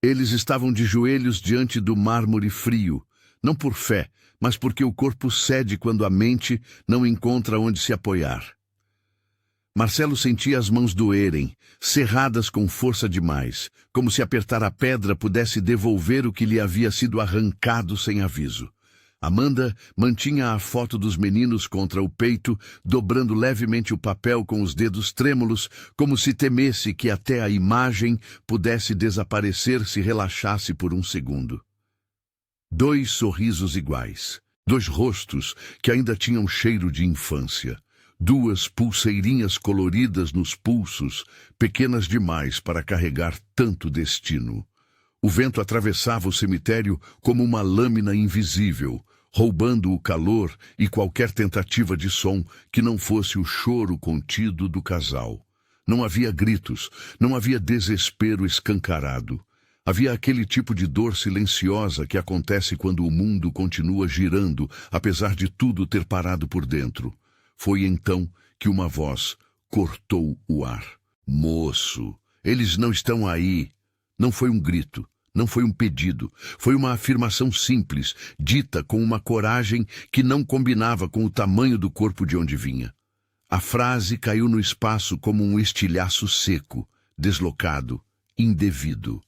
Eles estavam de joelhos diante do mármore frio, não por fé, mas porque o corpo cede quando a mente não encontra onde se apoiar. Marcelo sentia as mãos doerem, cerradas com força demais, como se apertar a pedra pudesse devolver o que lhe havia sido arrancado sem aviso. Amanda mantinha a foto dos meninos contra o peito, dobrando levemente o papel com os dedos trêmulos, como se temesse que até a imagem pudesse desaparecer se relaxasse por um segundo. 2 sorrisos iguais, 2 rostos que ainda tinham cheiro de infância, 2 pulseirinhas coloridas nos pulsos, pequenas demais para carregar tanto destino. O vento atravessava o cemitério como uma lâmina invisível, roubando o calor e qualquer tentativa de som que não fosse o choro contido do casal. Não havia gritos, não havia desespero escancarado. Havia aquele tipo de dor silenciosa que acontece quando o mundo continua girando, apesar de tudo ter parado por dentro. Foi então que uma voz cortou o ar. Moço, eles não estão aí. Não foi um grito, não foi um pedido, foi uma afirmação simples, dita com uma coragem que não combinava com o tamanho do corpo de onde vinha. A frase caiu no espaço como um estilhaço seco, deslocado, indevido.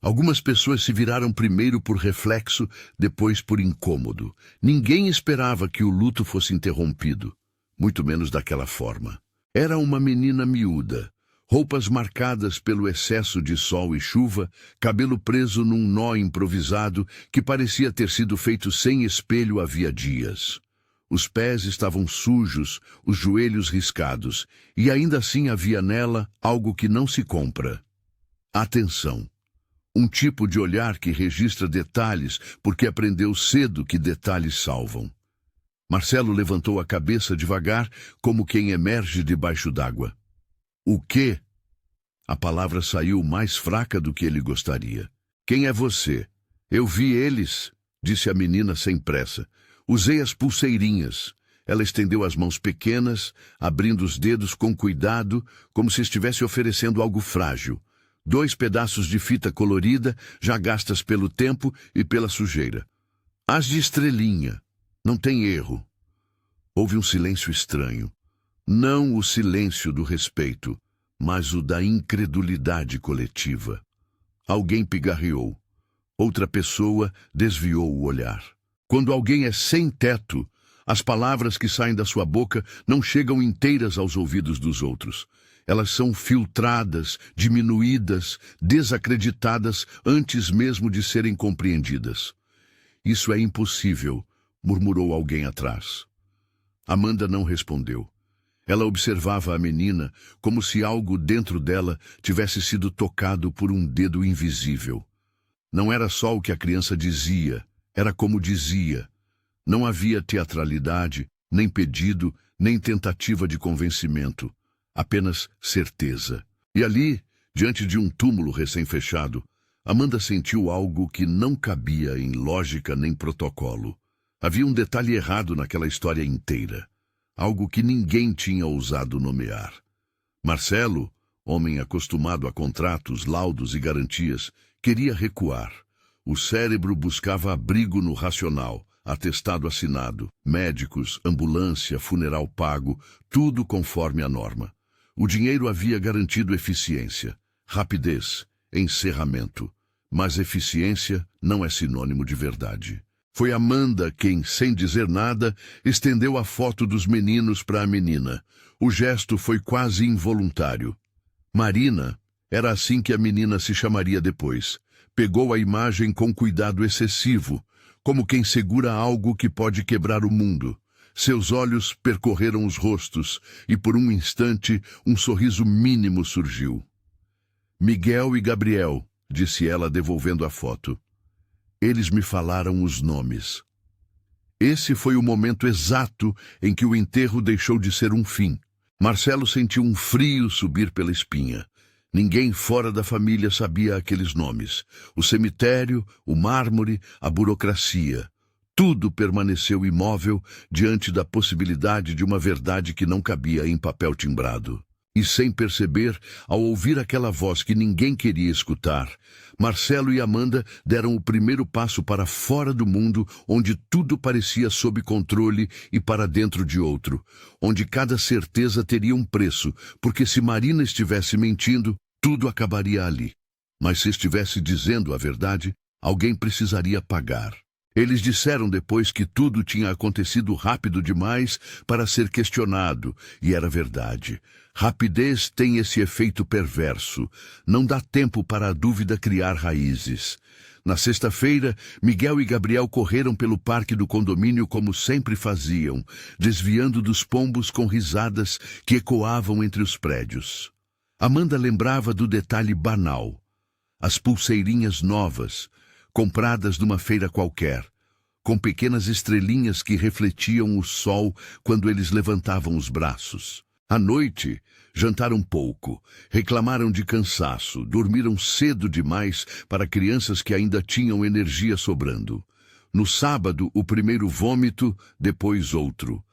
Algumas pessoas se viraram primeiro por reflexo, depois por incômodo. Ninguém esperava que o luto fosse interrompido, muito menos daquela forma. Era uma menina miúda, roupas marcadas pelo excesso de sol e chuva, cabelo preso num nó improvisado que parecia ter sido feito sem espelho havia dias. Os pés estavam sujos, os joelhos riscados, e ainda assim havia nela algo que não se compra: atenção. Um tipo de olhar que registra detalhes porque aprendeu cedo que detalhes salvam. Marcelo levantou a cabeça devagar, como quem emerge debaixo d'água. O quê? A palavra saiu mais fraca do que ele gostaria. Quem é você? Eu vi eles, disse a menina sem pressa. Usei as pulseirinhas. Ela estendeu as mãos pequenas, abrindo os dedos com cuidado, como se estivesse oferecendo algo frágil. 2 pedaços de fita colorida, já gastas pelo tempo e pela sujeira. As de estrelinha. Não tem erro. Houve um silêncio estranho. Não o silêncio do respeito, mas o da incredulidade coletiva. Alguém pigarreou. Outra pessoa desviou o olhar. Quando alguém é sem teto, as palavras que saem da sua boca não chegam inteiras aos ouvidos dos outros. Elas são filtradas, diminuídas, desacreditadas antes mesmo de serem compreendidas. Isso é impossível, murmurou alguém atrás. Amanda não respondeu. Ela observava a menina como se algo dentro dela tivesse sido tocado por um dedo invisível. Não era só o que a criança dizia, era como dizia. Não havia teatralidade, nem pedido, nem tentativa de convencimento. Apenas certeza. E ali, diante de um túmulo recém-fechado, Amanda sentiu algo que não cabia em lógica nem protocolo. Havia um detalhe errado naquela história inteira. Algo que ninguém tinha ousado nomear. Marcelo, homem acostumado a contratos, laudos e garantias, queria recuar. O cérebro buscava abrigo no racional, atestado assinado, médicos, ambulância, funeral pago, tudo conforme a norma. O dinheiro havia garantido eficiência, rapidez, encerramento. Mas eficiência não é sinônimo de verdade. Foi Amanda quem, sem dizer nada, estendeu a foto dos meninos para a menina. O gesto foi quase involuntário. Marina, era assim que a menina se chamaria depois. Pegou a imagem com cuidado excessivo, como quem segura algo que pode quebrar o mundo. Seus olhos percorreram os rostos e, por um instante, um sorriso mínimo surgiu. Miguel e Gabriel, disse ela, devolvendo a foto. Eles me falaram os nomes. Esse foi o momento exato em que o enterro deixou de ser um fim. Marcelo sentiu um frio subir pela espinha. Ninguém fora da família sabia aqueles nomes. O cemitério, o mármore, a burocracia. Tudo permaneceu imóvel diante da possibilidade de uma verdade que não cabia em papel timbrado. E sem perceber, ao ouvir aquela voz que ninguém queria escutar, Marcelo e Amanda deram o primeiro passo para fora do mundo, onde tudo parecia sob controle, e para dentro de outro, onde cada certeza teria um preço, porque se Marina estivesse mentindo, tudo acabaria ali. Mas se estivesse dizendo a verdade, alguém precisaria pagar. Eles disseram depois que tudo tinha acontecido rápido demais para ser questionado, e era verdade. Rapidez tem esse efeito perverso. Não dá tempo para a dúvida criar raízes. Na sexta-feira, Miguel e Gabriel correram pelo parque do condomínio como sempre faziam, desviando dos pombos com risadas que ecoavam entre os prédios. Amanda lembrava do detalhe banal. As pulseirinhas novas, compradas numa feira qualquer, com pequenas estrelinhas que refletiam o sol quando eles levantavam os braços. À noite, jantaram pouco, reclamaram de cansaço, dormiram cedo demais para crianças que ainda tinham energia sobrando. No sábado, o primeiro vômito, depois outro.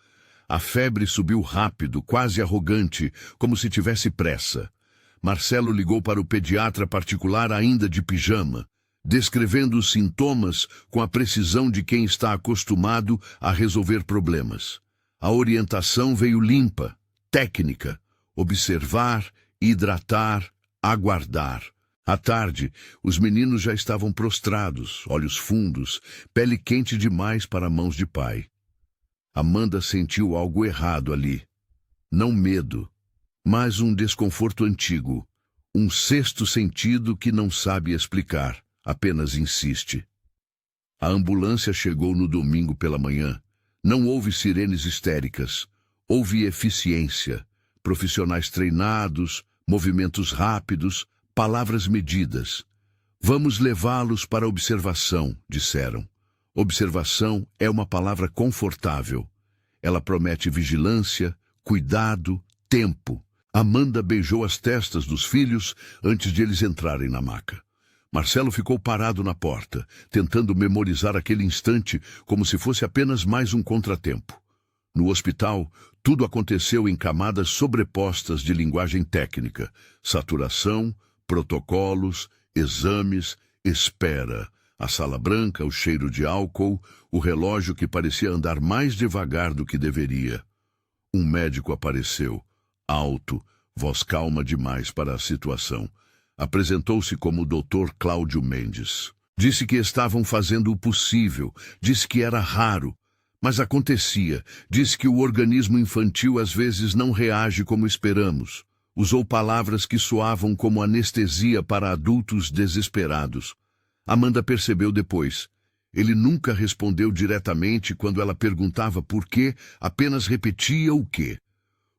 A febre subiu rápido, quase arrogante, como se tivesse pressa. Marcelo ligou para o pediatra particular ainda de pijama, descrevendo os sintomas com a precisão de quem está acostumado a resolver problemas. A orientação veio limpa, técnica: observar, hidratar, aguardar. À tarde, os meninos já estavam prostrados, olhos fundos, pele quente demais para mãos de pai. Amanda sentiu algo errado ali. Não medo, mas um desconforto antigo, um sexto sentido que não sabe explicar, apenas insiste. A ambulância chegou no domingo pela manhã. Não houve sirenes histéricas. Houve eficiência, profissionais treinados, movimentos rápidos, palavras medidas. Vamos levá-los para observação, disseram. Observação é uma palavra confortável. Ela promete vigilância, cuidado, tempo. Amanda beijou as testas dos filhos antes de eles entrarem na maca. Marcelo ficou parado na porta, tentando memorizar aquele instante como se fosse apenas mais um contratempo. No hospital, tudo aconteceu em camadas sobrepostas de linguagem técnica: saturação, protocolos, exames, espera, a sala branca, o cheiro de álcool, o relógio que parecia andar mais devagar do que deveria. Um médico apareceu, alto, voz calma demais para a situação. Apresentou-se como o Dr. Cláudio Mendes. Disse que estavam fazendo o possível, disse que era raro, mas acontecia. Disse que o organismo infantil às vezes não reage como esperamos. Usou palavras que soavam como anestesia para adultos desesperados. Amanda percebeu depois. Ele nunca respondeu diretamente quando ela perguntava por quê, apenas repetia o quê.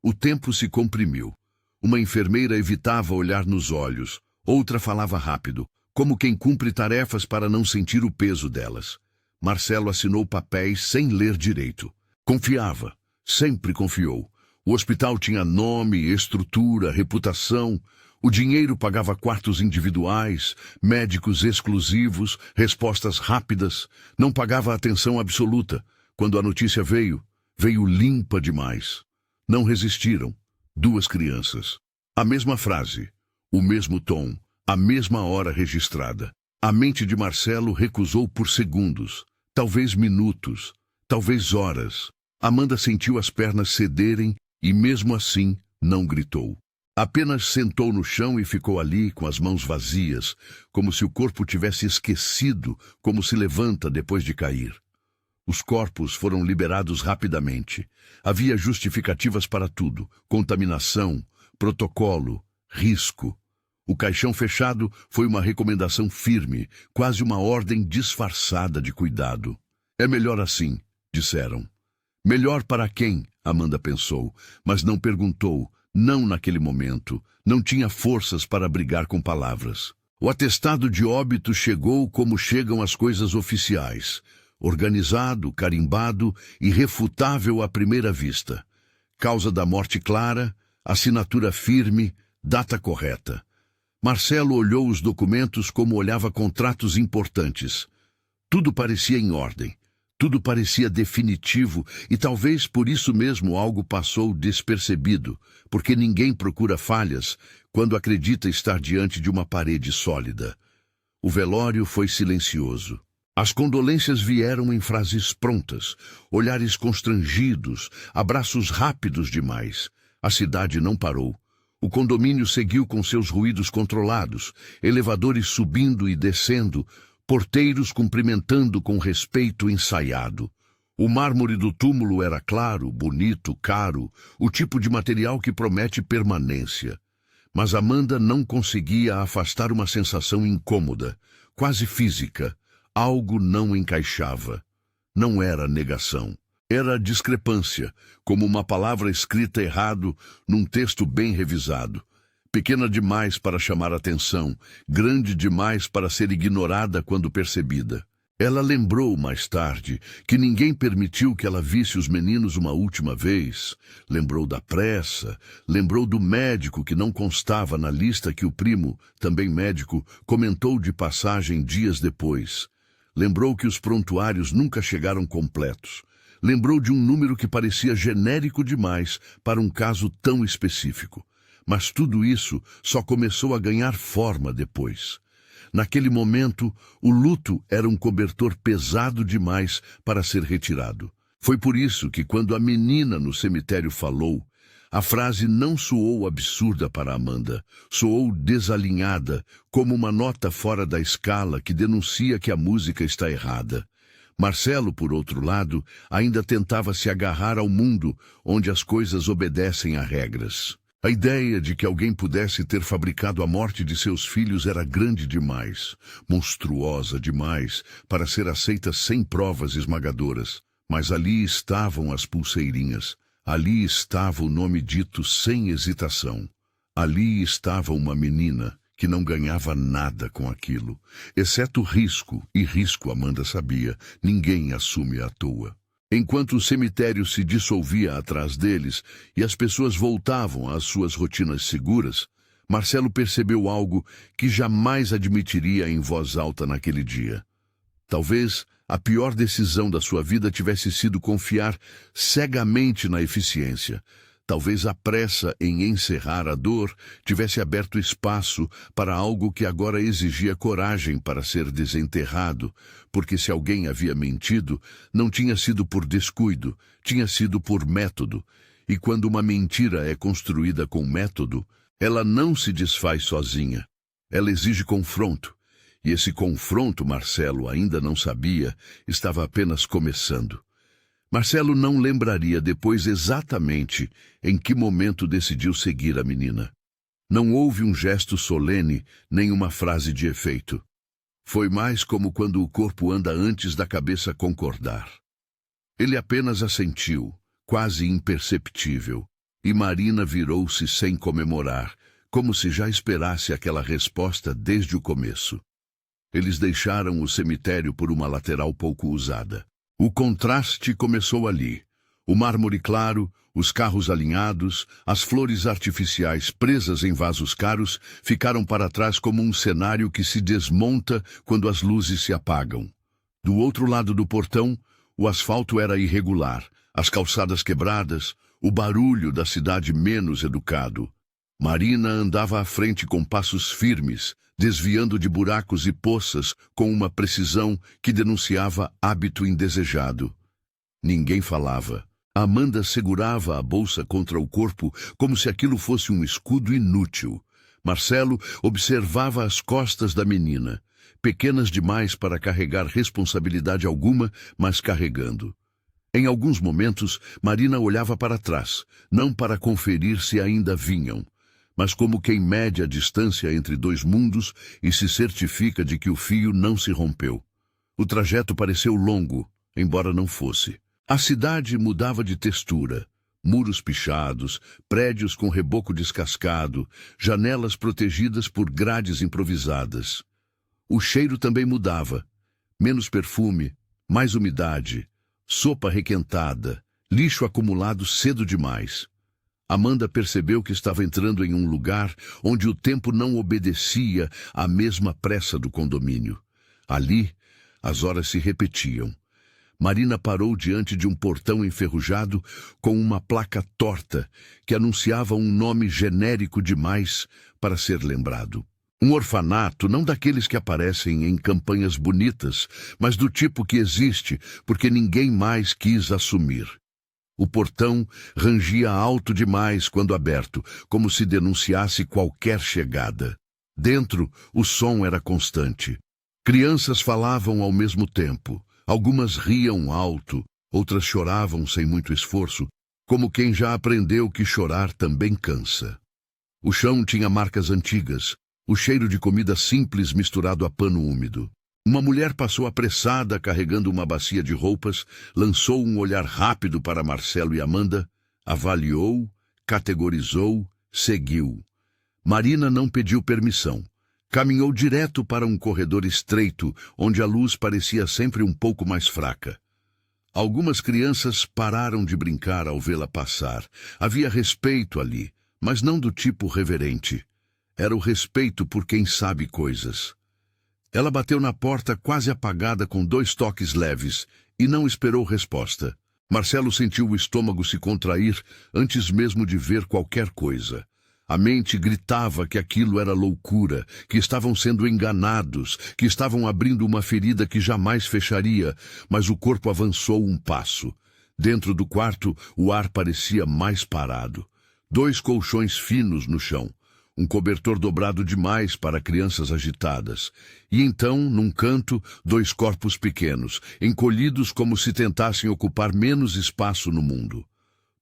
O tempo se comprimiu. Uma enfermeira evitava olhar nos olhos. Outra falava rápido, como quem cumpre tarefas para não sentir o peso delas. Marcelo assinou papéis sem ler direito. Confiava, sempre confiou. O hospital tinha nome, estrutura, reputação. O dinheiro pagava quartos individuais, médicos exclusivos, respostas rápidas. Não pagava atenção absoluta. Quando a notícia veio, veio limpa demais. Não resistiram. 2 crianças. A mesma frase, o mesmo tom, a mesma hora registrada. A mente de Marcelo recusou por segundos, talvez minutos, talvez horas. Amanda sentiu as pernas cederem e, mesmo assim, não gritou. Apenas sentou no chão e ficou ali com as mãos vazias, como se o corpo tivesse esquecido como se levanta depois de cair. Os corpos foram liberados rapidamente. Havia justificativas para tudo: contaminação, protocolo, risco. O caixão fechado foi uma recomendação firme, quase uma ordem disfarçada de cuidado. É melhor assim, disseram. Melhor para quem? Amanda pensou, mas não perguntou, não naquele momento. Não tinha forças para brigar com palavras. O atestado de óbito chegou como chegam as coisas oficiais. Organizado, carimbado, irrefutável à primeira vista. Causa da morte clara, assinatura firme, data correta. Marcelo olhou os documentos como olhava contratos importantes. Tudo parecia em ordem. Tudo parecia definitivo e talvez por isso mesmo algo passou despercebido, porque ninguém procura falhas quando acredita estar diante de uma parede sólida. O velório foi silencioso. As condolências vieram em frases prontas, olhares constrangidos, abraços rápidos demais. A cidade não parou. O condomínio seguiu com seus ruídos controlados, elevadores subindo e descendo, porteiros cumprimentando com respeito ensaiado. O mármore do túmulo era claro, bonito, caro, o tipo de material que promete permanência. Mas Amanda não conseguia afastar uma sensação incômoda, quase física. Algo não encaixava. Não era negação. Era discrepância, como uma palavra escrita errado num texto bem revisado. Pequena demais para chamar atenção, grande demais para ser ignorada quando percebida. Ela lembrou mais tarde que ninguém permitiu que ela visse os meninos uma última vez. Lembrou da pressa, lembrou do médico que não constava na lista que o primo, também médico, comentou de passagem dias depois. Lembrou que os prontuários nunca chegaram completos. Lembrou de um número que parecia genérico demais para um caso tão específico. Mas tudo isso só começou a ganhar forma depois. Naquele momento, o luto era um cobertor pesado demais para ser retirado. Foi por isso que, quando a menina no cemitério falou, a frase não soou absurda para Amanda, soou desalinhada, como uma nota fora da escala que denuncia que a música está errada. Marcelo, por outro lado, ainda tentava se agarrar ao mundo onde as coisas obedecem a regras. A ideia de que alguém pudesse ter fabricado a morte de seus filhos era grande demais, monstruosa demais, para ser aceita sem provas esmagadoras. Mas ali estavam as pulseirinhas. Ali estava o nome dito sem hesitação. Ali estava uma menina que não ganhava nada com aquilo, exceto risco, e risco Amanda sabia, ninguém assume à toa. Enquanto o cemitério se dissolvia atrás deles e as pessoas voltavam às suas rotinas seguras, Marcelo percebeu algo que jamais admitiria em voz alta naquele dia. Talvez a pior decisão da sua vida tivesse sido confiar cegamente na eficiência. Talvez a pressa em encerrar a dor tivesse aberto espaço para algo que agora exigia coragem para ser desenterrado, porque se alguém havia mentido, não tinha sido por descuido, tinha sido por método. E quando uma mentira é construída com método, ela não se desfaz sozinha. Ela exige confronto. E esse confronto, Marcelo ainda não sabia, estava apenas começando. Marcelo não lembraria depois exatamente em que momento decidiu seguir a menina. Não houve um gesto solene, nem uma frase de efeito. Foi mais como quando o corpo anda antes da cabeça concordar. Ele apenas assentiu, quase imperceptível, e Marina virou-se sem comemorar, como se já esperasse aquela resposta desde o começo. Eles deixaram o cemitério por uma lateral pouco usada. O contraste começou ali. O mármore claro, os carros alinhados, as flores artificiais presas em vasos caros ficaram para trás como um cenário que se desmonta quando as luzes se apagam. Do outro lado do portão, o asfalto era irregular, as calçadas quebradas, o barulho da cidade menos educado. Marina andava à frente com passos firmes, desviando de buracos e poças com uma precisão que denunciava hábito indesejado. Ninguém falava. Amanda segurava a bolsa contra o corpo como se aquilo fosse um escudo inútil. Marcelo observava as costas da menina, pequenas demais para carregar responsabilidade alguma, mas carregando. Em alguns momentos, Marina olhava para trás, não para conferir se ainda vinham, mas como quem mede a distância entre dois mundos e se certifica de que o fio não se rompeu. O trajeto pareceu longo, embora não fosse. A cidade mudava de textura. Muros pichados, prédios com reboco descascado, janelas protegidas por grades improvisadas. O cheiro também mudava. Menos perfume, mais umidade, sopa requentada, lixo acumulado cedo demais. Amanda percebeu que estava entrando em um lugar onde o tempo não obedecia à mesma pressa do condomínio. Ali, as horas se repetiam. Marina parou diante de um portão enferrujado com uma placa torta que anunciava um nome genérico demais para ser lembrado. Um orfanato, não daqueles que aparecem em campanhas bonitas, mas do tipo que existe porque ninguém mais quis assumir. O portão rangia alto demais quando aberto, como se denunciasse qualquer chegada. Dentro, o som era constante. Crianças falavam ao mesmo tempo. Algumas riam alto, outras choravam sem muito esforço, como quem já aprendeu que chorar também cansa. O chão tinha marcas antigas, o cheiro de comida simples misturado a pano úmido. Uma mulher passou apressada carregando uma bacia de roupas, lançou um olhar rápido para Marcelo e Amanda, avaliou, categorizou, seguiu. Marina não pediu permissão. Caminhou direto para um corredor estreito, onde a luz parecia sempre um pouco mais fraca. Algumas crianças pararam de brincar ao vê-la passar. Havia respeito ali, mas não do tipo reverente. Era o respeito por quem sabe coisas. Ela bateu na porta quase apagada com 2 toques leves e não esperou resposta. Marcelo sentiu o estômago se contrair antes mesmo de ver qualquer coisa. A mente gritava que aquilo era loucura, que estavam sendo enganados, que estavam abrindo uma ferida que jamais fecharia, mas o corpo avançou um passo. Dentro do quarto, o ar parecia mais parado. 2 colchões finos no chão, um cobertor dobrado demais para crianças agitadas. E então, num canto, 2 corpos pequenos, encolhidos como se tentassem ocupar menos espaço no mundo.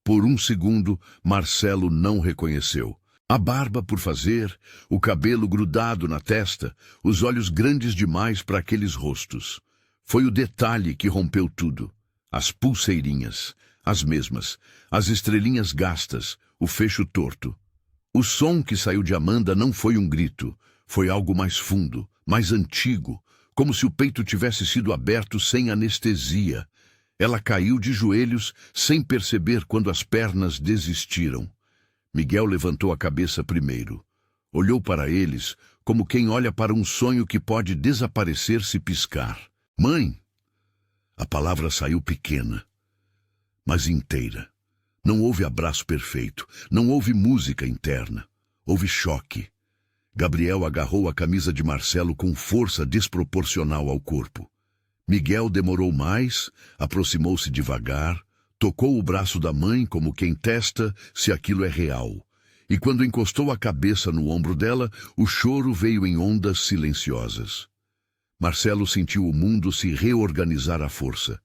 Por um segundo, Marcelo não reconheceu. A barba por fazer, o cabelo grudado na testa, os olhos grandes demais para aqueles rostos. Foi o detalhe que rompeu tudo. As pulseirinhas, as mesmas, as estrelinhas gastas, o fecho torto. O som que saiu de Amanda não foi um grito, foi algo mais fundo, mais antigo, como se o peito tivesse sido aberto sem anestesia. Ela caiu de joelhos sem perceber quando as pernas desistiram. Miguel levantou a cabeça primeiro. Olhou para eles como quem olha para um sonho que pode desaparecer se piscar. Mãe! A palavra saiu pequena, mas inteira. Não houve abraço perfeito, não houve música interna. Houve choque. Gabriel agarrou a camisa de Marcelo com força desproporcional ao corpo. Miguel demorou mais, aproximou-se devagar, tocou o braço da mãe como quem testa se aquilo é real. E quando encostou a cabeça no ombro dela, o choro veio em ondas silenciosas. Marcelo sentiu o mundo se reorganizar à força.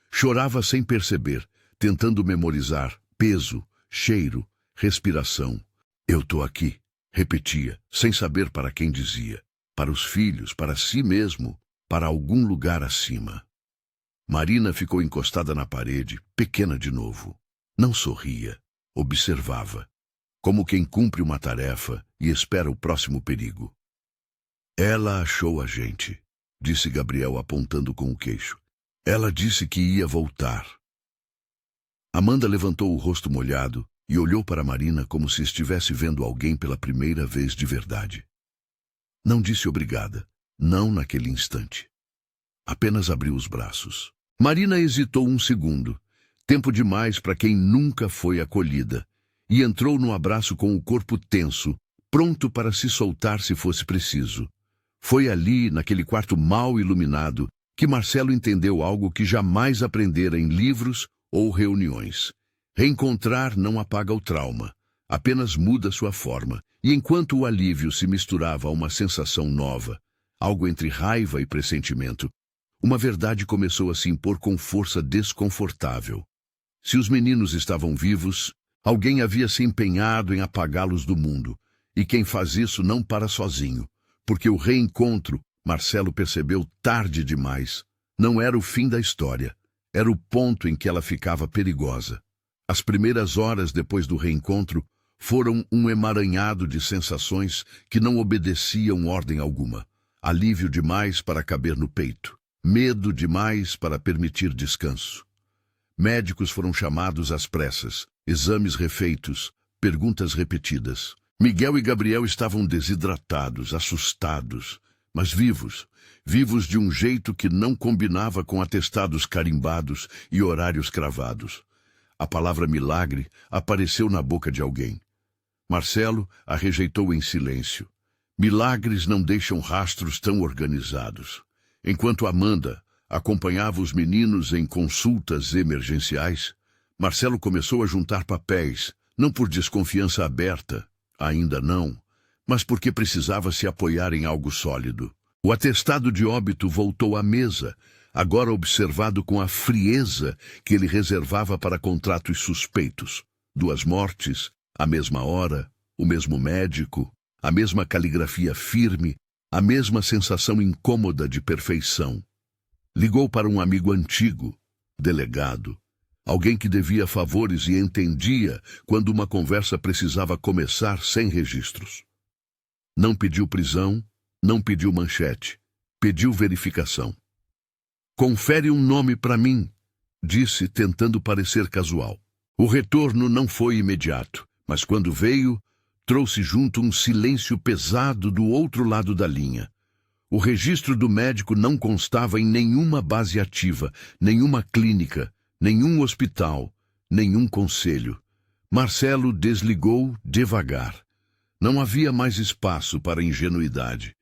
Chorava sem perceber, tentando memorizar peso, cheiro, respiração. Eu tô aqui, repetia, sem saber para quem dizia. Para os filhos, para si mesmo, para algum lugar acima. Marina ficou encostada na parede, pequena de novo. Não sorria, observava, como quem cumpre uma tarefa e espera o próximo perigo. Ela achou a gente, disse Gabriel apontando com o queixo. Ela disse que ia voltar. Amanda levantou o rosto molhado e olhou para Marina como se estivesse vendo alguém pela primeira vez de verdade. Não disse obrigada, não naquele instante. Apenas abriu os braços. Marina hesitou um segundo, tempo demais para quem nunca foi acolhida, e entrou no abraço com o corpo tenso, pronto para se soltar se fosse preciso. Foi ali, naquele quarto mal iluminado, que Marcelo entendeu algo que jamais aprendera em livros ou reuniões. Reencontrar não apaga o trauma, apenas muda sua forma, e enquanto o alívio se misturava a uma sensação nova, algo entre raiva e pressentimento, uma verdade começou a se impor com força desconfortável. Se os meninos estavam vivos, alguém havia se empenhado em apagá-los do mundo, e quem faz isso não para sozinho, porque o reencontro, Marcelo percebeu tarde demais, não era o fim da história, era o ponto em que ela ficava perigosa. As primeiras horas depois do reencontro foram um emaranhado de sensações que não obedeciam ordem alguma. Alívio demais para caber no peito. Medo demais para permitir descanso. Médicos foram chamados às pressas, exames refeitos, perguntas repetidas. Miguel e Gabriel estavam desidratados, assustados. mas vivos. Vivos de um jeito que não combinava com atestados carimbados e horários cravados. A palavra milagre apareceu na boca de alguém. Marcelo a rejeitou em silêncio. Milagres não deixam rastros tão organizados. Enquanto Amanda acompanhava os meninos em consultas emergenciais, Marcelo começou a juntar papéis, não por desconfiança aberta, ainda não, mas porque precisava se apoiar em algo sólido. O atestado de óbito voltou à mesa, agora observado com a frieza que ele reservava para contratos suspeitos. 2 mortes, a mesma hora, o mesmo médico, a mesma caligrafia firme, a mesma sensação incômoda de perfeição. Ligou para um amigo antigo, delegado, alguém que devia favores e entendia quando uma conversa precisava começar sem registros. Não pediu prisão, não pediu manchete, pediu verificação. "Confere um nome para mim", disse, tentando parecer casual. O retorno não foi imediato, mas quando veio, trouxe junto um silêncio pesado do outro lado da linha. O registro do médico não constava em nenhuma base ativa, nenhuma clínica, nenhum hospital, nenhum conselho. Marcelo desligou devagar. Não havia mais espaço para ingenuidade.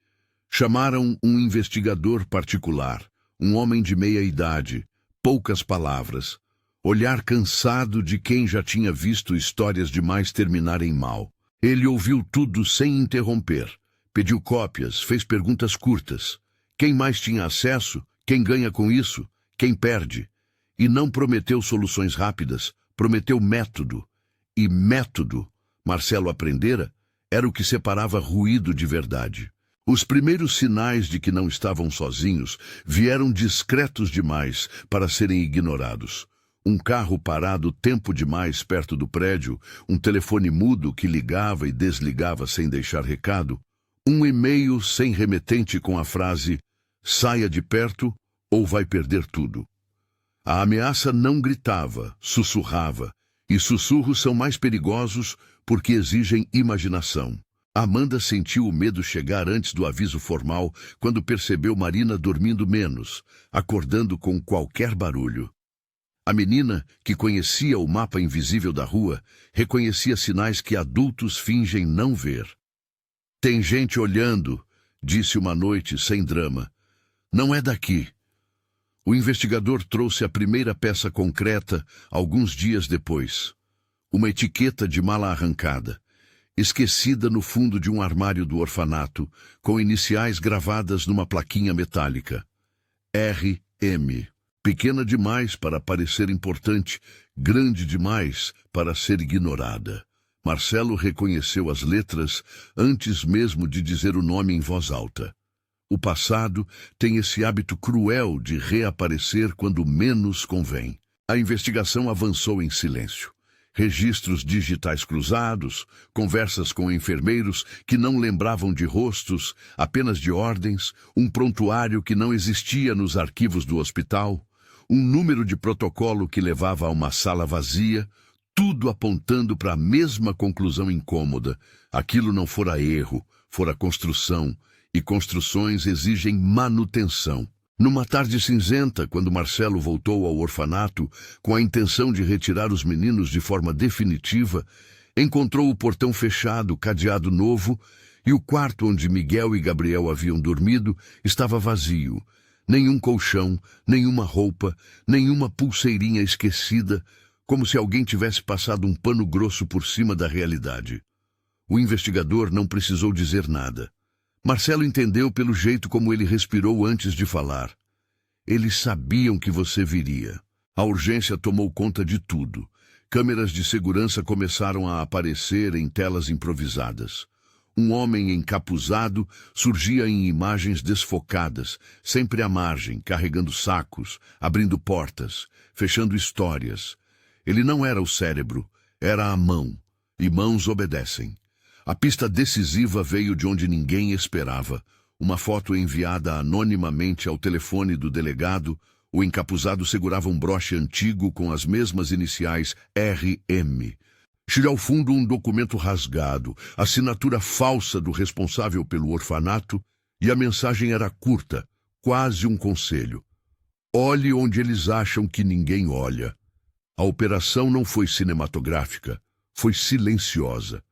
Chamaram um investigador particular, um homem de meia idade, poucas palavras, olhar cansado de quem já tinha visto histórias demais terminarem mal. Ele ouviu tudo sem interromper. Pediu cópias, fez perguntas curtas. Quem mais tinha acesso? Quem ganha com isso? Quem perde? E não prometeu soluções rápidas, prometeu método. E método, Marcelo aprendera, era o que separava ruído de verdade. Os primeiros sinais de que não estavam sozinhos vieram discretos demais para serem ignorados. Um carro parado tempo demais perto do prédio, um telefone mudo que ligava e desligava sem deixar recado, um e-mail sem remetente com a frase "saia de perto ou vai perder tudo". A ameaça não gritava, sussurrava, e sussurros são mais perigosos porque exigem imaginação. Amanda sentiu o medo chegar antes do aviso formal quando percebeu Marina dormindo menos, acordando com qualquer barulho. A menina, que conhecia o mapa invisível da rua, reconhecia sinais que adultos fingem não ver. "Tem gente olhando", disse uma noite sem drama. "Não é daqui". O investigador trouxe a primeira peça concreta alguns dias depois. Uma etiqueta de mala arrancada, esquecida no fundo de um armário do orfanato, com iniciais gravadas numa plaquinha metálica. R.M. Pequena demais para parecer importante, grande demais para ser ignorada. Marcelo reconheceu as letras antes mesmo de dizer o nome em voz alta. O passado tem esse hábito cruel de reaparecer quando menos convém. A investigação avançou em silêncio. Registros digitais cruzados, conversas com enfermeiros que não lembravam de rostos, apenas de ordens, um prontuário que não existia nos arquivos do hospital, um número de protocolo que levava a uma sala vazia, tudo apontando para a mesma conclusão incômoda. Aquilo não fora erro, fora construção, e construções exigem manutenção. Numa tarde cinzenta, quando Marcelo voltou ao orfanato com a intenção de retirar os meninos de forma definitiva, encontrou o portão fechado, cadeado novo, e o quarto onde Miguel e Gabriel haviam dormido estava vazio. Nenhum colchão, nenhuma roupa, nenhuma pulseirinha esquecida, como se alguém tivesse passado um pano grosso por cima da realidade. O investigador não precisou dizer nada. Marcelo entendeu pelo jeito como ele respirou antes de falar. Eles sabiam que você viria. A urgência tomou conta de tudo. Câmeras de segurança começaram a aparecer em telas improvisadas. Um homem encapuzado surgia em imagens desfocadas, sempre à margem, carregando sacos, abrindo portas, fechando histórias. Ele não era o cérebro, era a mão, e mãos obedecem. A pista decisiva veio de onde ninguém esperava. Uma foto enviada anonimamente ao telefone do delegado, o encapuzado segurava um broche antigo com as mesmas iniciais RM. Ao fundo um documento rasgado, assinatura falsa do responsável pelo orfanato E a mensagem era curta, quase um conselho. Olhe onde eles acham que ninguém olha. A operação não foi cinematográfica, foi silenciosa.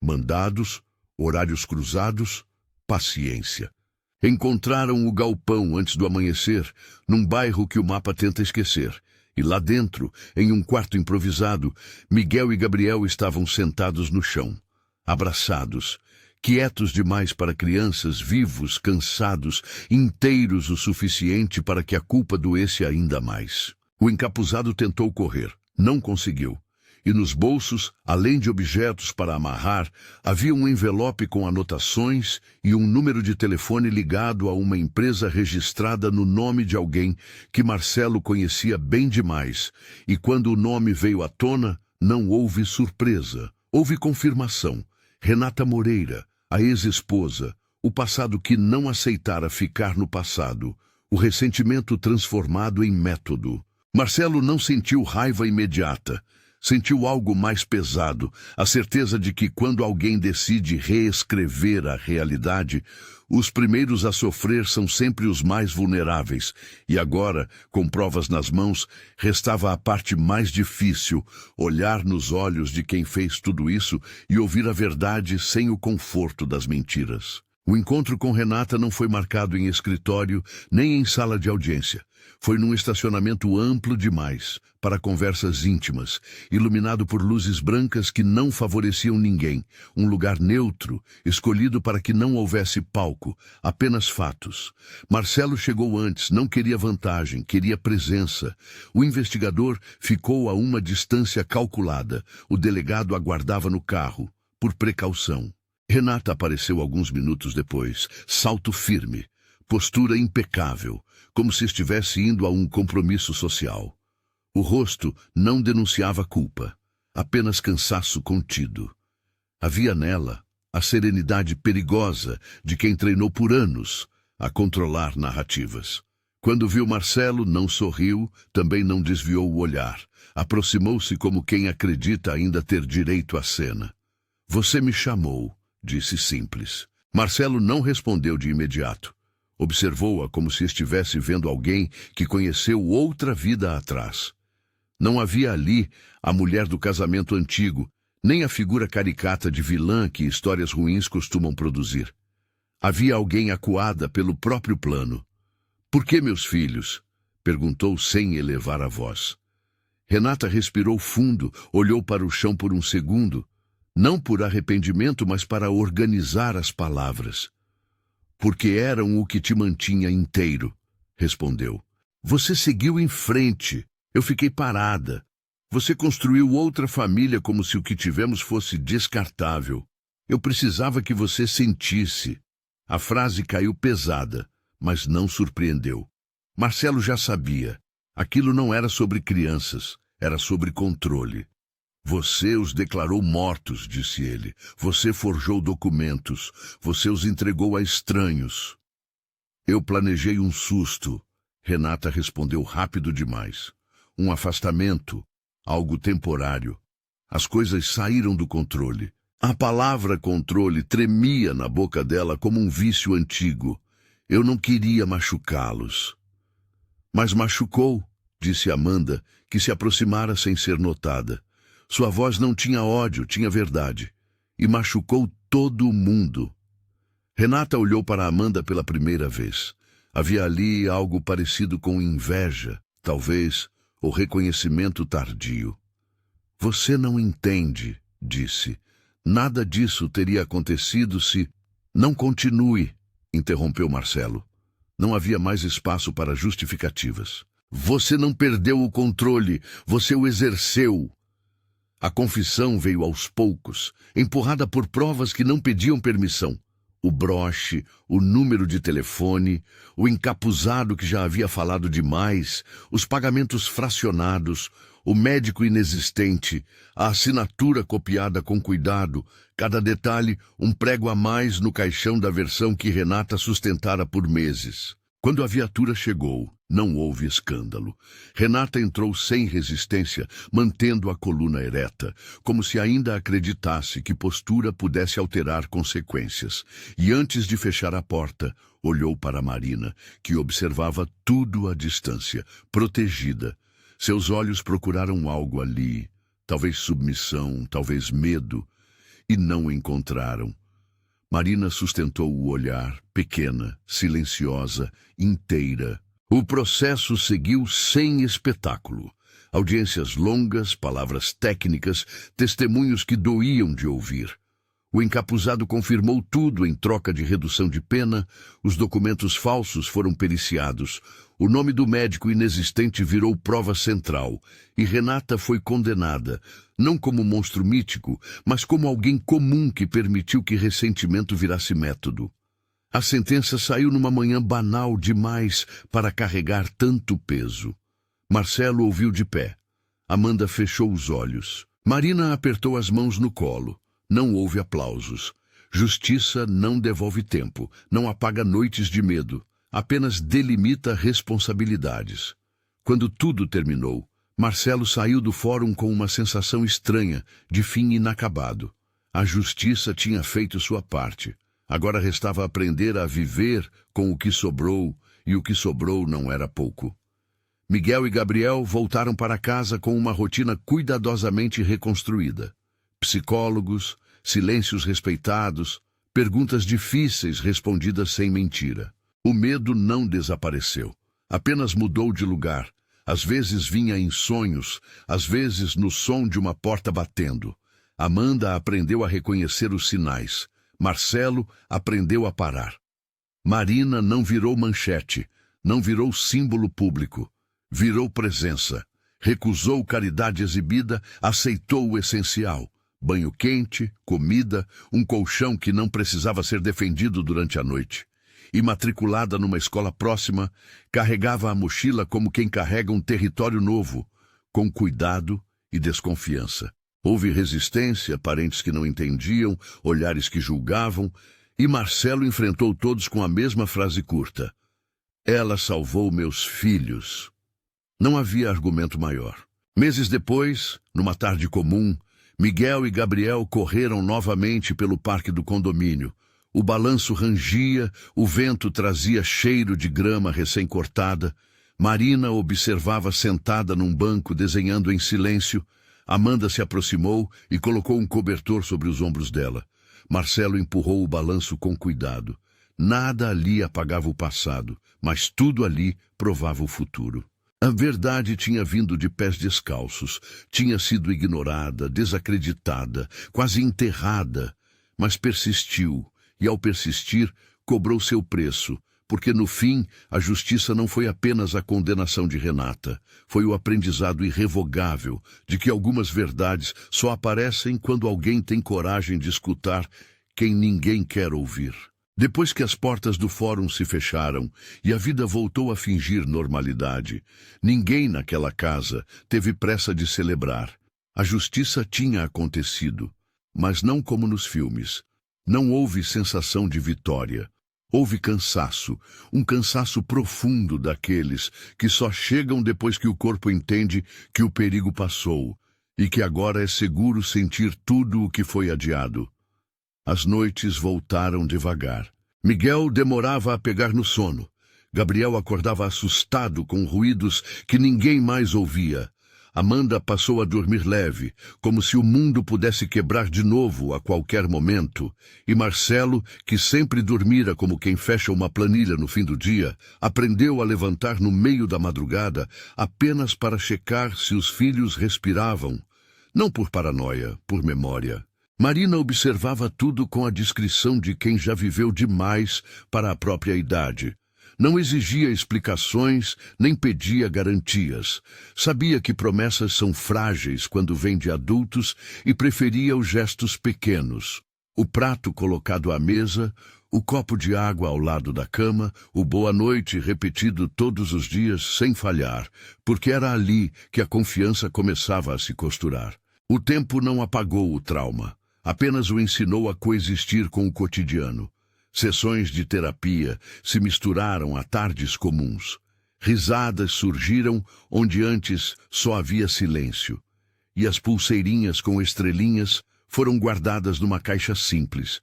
Mandados, horários cruzados, paciência. Encontraram o galpão antes do amanhecer, num bairro que o mapa tenta esquecer. E lá dentro, em um quarto improvisado, Miguel e Gabriel estavam sentados no chão, abraçados, quietos demais para crianças, vivos, cansados, inteiros o suficiente para que a culpa doesse ainda mais. O encapuzado tentou correr, não conseguiu. E nos bolsos, além de objetos para amarrar, havia um envelope com anotações e um número de telefone ligado a uma empresa registrada no nome de alguém que Marcelo conhecia bem demais. E quando o nome veio à tona, não houve surpresa, houve confirmação. Renata Moreira, a ex-esposa, o passado que não aceitara ficar no passado, o ressentimento transformado em método. Marcelo não sentiu raiva imediata. Sentiu algo mais pesado, a certeza de que quando alguém decide reescrever a realidade, os primeiros a sofrer são sempre os mais vulneráveis. E agora, com provas nas mãos, restava a parte mais difícil, olhar nos olhos de quem fez tudo isso e ouvir a verdade sem o conforto das mentiras. O encontro com Renata não foi marcado em escritório nem em sala de audiência. Foi num estacionamento amplo demais, para conversas íntimas, iluminado por luzes brancas que não favoreciam ninguém, um lugar neutro, escolhido para que não houvesse palco, apenas fatos. Marcelo chegou antes, não queria vantagem, queria presença. O investigador ficou a uma distância calculada, o delegado aguardava no carro, por precaução. Renata apareceu alguns minutos depois, salto firme, postura impecável, como se estivesse indo a um compromisso social. O rosto não denunciava culpa, apenas cansaço contido. Havia nela a serenidade perigosa de quem treinou por anos a controlar narrativas. Quando viu Marcelo, não sorriu, também não desviou o olhar. Aproximou-se como quem acredita ainda ter direito à cena. "Você me chamou", disse simples. Marcelo não respondeu de imediato. Observou-a como se estivesse vendo alguém que conheceu outra vida atrás. Não havia ali a mulher do casamento antigo, nem a figura caricata de vilã que histórias ruins costumam produzir. Havia alguém acuada pelo próprio plano. "Por que meus filhos?" perguntou sem elevar a voz. Renata respirou fundo, olhou para o chão por um segundo, não por arrependimento, mas para organizar as palavras. "Porque eram o que te mantinha inteiro", respondeu. "Você seguiu em frente. Eu fiquei parada. Você construiu outra família como se o que tivemos fosse descartável. Eu precisava que você sentisse." A frase caiu pesada, mas não surpreendeu. Marcelo já sabia. Aquilo não era sobre crianças, era sobre controle. "Você os declarou mortos", disse ele. "Você forjou documentos. Você os entregou a estranhos." "Eu planejei um susto", Renata respondeu rápido demais. "Um afastamento, algo temporário. As coisas saíram do controle." A palavra controle tremia na boca dela como um vício antigo. "Eu não queria machucá-los." "Mas machucou", disse Amanda, que se aproximara sem ser notada. Sua voz não tinha ódio, tinha verdade. "E machucou todo mundo." Renata olhou para Amanda pela primeira vez. Havia ali algo parecido com inveja, talvez, ou reconhecimento tardio. "Você não entende", disse. "Nada disso teria acontecido se..." "Não continue", interrompeu Marcelo. Não havia mais espaço para justificativas. "Você não perdeu o controle, você o exerceu." A confissão veio aos poucos, empurrada por provas que não pediam permissão. O broche, o número de telefone, o encapuzado que já havia falado demais, os pagamentos fracionados, o médico inexistente, a assinatura copiada com cuidado, cada detalhe um prego a mais no caixão da versão que Renata sustentara por meses. Quando a viatura chegou, não houve escândalo. Renata entrou sem resistência, mantendo a coluna ereta, como se ainda acreditasse que postura pudesse alterar consequências. E antes de fechar a porta, Olhou para Marina, que observava tudo à distância, protegida. Seus olhos procuraram algo ali, talvez submissão, talvez medo, e não encontraram. Marina sustentou o olhar, pequena, silenciosa, inteira. O processo seguiu sem espetáculo. Audiências longas, palavras técnicas, testemunhos que doíam de ouvir. O encapuzado confirmou tudo em troca de redução de pena, os documentos falsos foram periciados, o nome do médico inexistente virou prova central, e Renata foi condenada, não como monstro mítico, mas como alguém comum que permitiu que ressentimento virasse método. A sentença saiu numa manhã banal demais para carregar tanto peso. Marcelo ouviu de pé. Amanda fechou os olhos. Marina apertou as mãos no colo. Não houve aplausos. Justiça não devolve tempo, não apaga noites de medo, apenas delimita responsabilidades. Quando tudo terminou, Marcelo saiu do fórum com uma sensação estranha, de fim inacabado. A justiça tinha feito sua parte. Agora restava aprender a viver com o que sobrou, e o que sobrou não era pouco. Miguel e Gabriel voltaram para casa com uma rotina cuidadosamente reconstruída. Psicólogos, silêncios respeitados, perguntas difíceis respondidas sem mentira. O medo não desapareceu, apenas mudou de lugar. Às vezes vinha em sonhos, às vezes no som de uma porta batendo. Amanda aprendeu a reconhecer os sinais. Marcelo aprendeu a parar. Marina não virou manchete, não virou símbolo público. Virou presença. Recusou caridade exibida, aceitou o essencial. Banho quente, comida, um colchão que não precisava ser defendido durante a noite. Imatriculada numa escola próxima, carregava a mochila como quem carrega um território novo, com cuidado e desconfiança. Houve resistência, parentes que não entendiam, olhares que julgavam, e Marcelo enfrentou todos com a mesma frase curta. Ela salvou meus filhos. Não havia argumento maior. Meses depois, numa tarde comum, Miguel e Gabriel correram novamente pelo parque do condomínio. O balanço rangia, o vento trazia cheiro de grama recém-cortada. Marina observava sentada num banco desenhando em silêncio. Amanda se aproximou e colocou um cobertor sobre os ombros dela. Marcelo empurrou o balanço com cuidado. Nada ali apagava o passado, mas tudo ali provava o futuro. A verdade tinha vindo de pés descalços, tinha sido ignorada, desacreditada, quase enterrada, mas persistiu, e ao persistir, cobrou seu preço, porque no fim a justiça não foi apenas a condenação de Renata, foi o aprendizado irrevogável de que algumas verdades só aparecem quando alguém tem coragem de escutar quem ninguém quer ouvir. Depois que as portas do fórum se fecharam e a vida voltou a fingir normalidade, ninguém naquela casa teve pressa de celebrar. A justiça tinha acontecido, mas não como nos filmes. Não houve sensação de vitória. Houve cansaço, um cansaço profundo daqueles que só chegam depois que o corpo entende que o perigo passou e que agora é seguro sentir tudo o que foi adiado. As noites voltaram devagar. Miguel demorava a pegar no sono. Gabriel acordava assustado com ruídos que ninguém mais ouvia. Amanda passou a dormir leve, como se o mundo pudesse quebrar de novo a qualquer momento. E Marcelo, que sempre dormira como quem fecha uma planilha no fim do dia, aprendeu a levantar no meio da madrugada apenas para checar se os filhos respiravam. Não por paranoia, por memória. Marina observava tudo com a discrição de quem já viveu demais para a própria idade. Não exigia explicações, nem pedia garantias. Sabia que promessas são frágeis quando vêm de adultos e preferia os gestos pequenos. O prato colocado à mesa, o copo de água ao lado da cama, o boa noite repetido todos os dias sem falhar, porque era ali que a confiança começava a se costurar. O tempo não apagou o trauma. Apenas o ensinou a coexistir com o cotidiano. Sessões de terapia se misturaram a tardes comuns. Risadas surgiram onde antes só havia silêncio. E as pulseirinhas com estrelinhas foram guardadas numa caixa simples.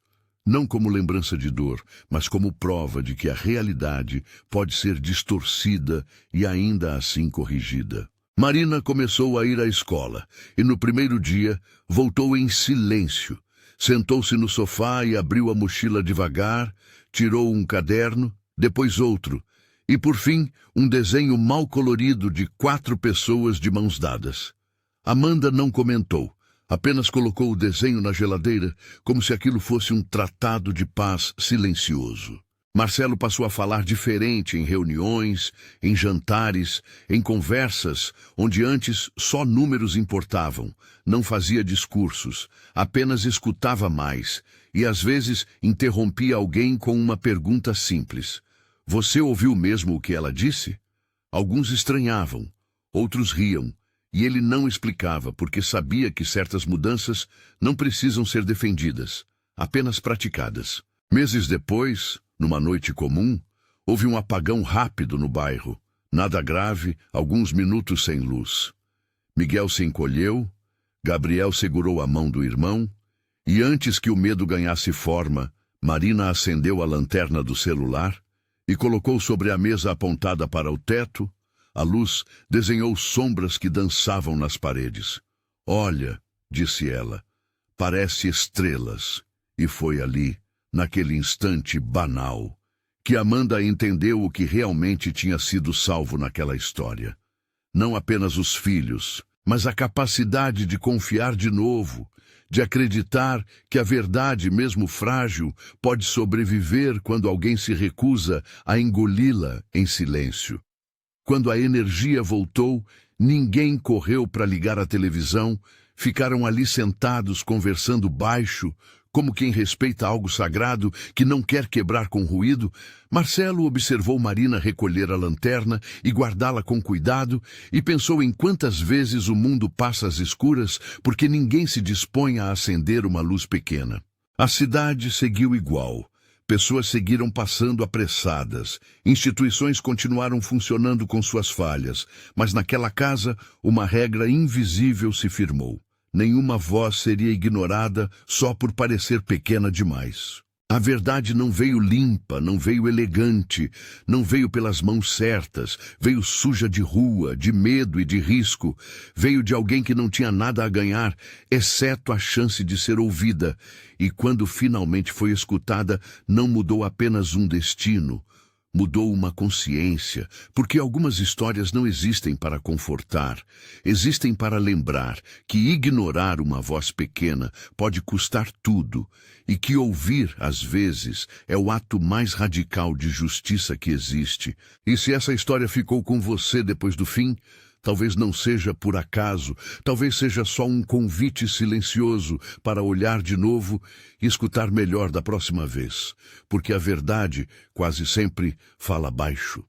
não como lembrança de dor, mas como prova de que a realidade pode ser distorcida e ainda assim corrigida. Marina começou a ir à escola e no primeiro dia voltou em silêncio. Sentou-se no sofá e abriu a mochila devagar, tirou um caderno, depois outro, e por fim um desenho mal colorido de 4 pessoas de mãos dadas. Amanda não comentou. Apenas colocou o desenho na geladeira, como se aquilo fosse um tratado de paz silencioso. Marcelo passou a falar diferente em reuniões, em jantares, em conversas, onde antes só números importavam. Não fazia discursos, apenas escutava mais, e às vezes interrompia alguém com uma pergunta simples. Você ouviu mesmo o que ela disse? Alguns estranhavam, outros riam. E ele não explicava, porque sabia que certas mudanças não precisam ser defendidas, apenas praticadas. Meses depois, numa noite comum, houve um apagão rápido no bairro. Nada grave, alguns minutos sem luz. Miguel se encolheu, Gabriel segurou a mão do irmão, e antes que o medo ganhasse forma, Marina acendeu a lanterna do celular e colocou sobre a mesa apontada para o teto. A luz desenhou sombras que dançavam nas paredes. Olha, disse ela, parece estrelas. E foi ali, naquele instante banal, que Amanda entendeu o que realmente tinha sido salvo naquela história. Não apenas os filhos, mas a capacidade de confiar de novo, de acreditar que a verdade, mesmo frágil, pode sobreviver quando alguém se recusa a engoli-la em silêncio. Quando a energia voltou, ninguém correu para ligar a televisão, ficaram ali sentados conversando baixo, como quem respeita algo sagrado que não quer quebrar com ruído. Marcelo observou Marina recolher a lanterna e guardá-la com cuidado e pensou em quantas vezes o mundo passa às escuras porque ninguém se dispõe a acender uma luz pequena. A cidade seguiu igual. Pessoas seguiram passando apressadas, instituições continuaram funcionando com suas falhas, mas naquela casa uma regra invisível se firmou. Nenhuma voz seria ignorada só por parecer pequena demais. A verdade não veio limpa, não veio elegante, não veio pelas mãos certas, veio suja de rua, de medo e de risco, veio de alguém que não tinha nada a ganhar, exceto a chance de ser ouvida, e quando finalmente foi escutada, não mudou apenas um destino, mudou uma consciência, porque algumas histórias não existem para confortar, existem para lembrar que ignorar uma voz pequena pode custar tudo e que ouvir, às vezes, é o ato mais radical de justiça que existe. E se essa história ficou com você depois do fim, talvez não seja por acaso, talvez seja só um convite silencioso para olhar de novo e escutar melhor da próxima vez, porque a verdade quase sempre fala baixo.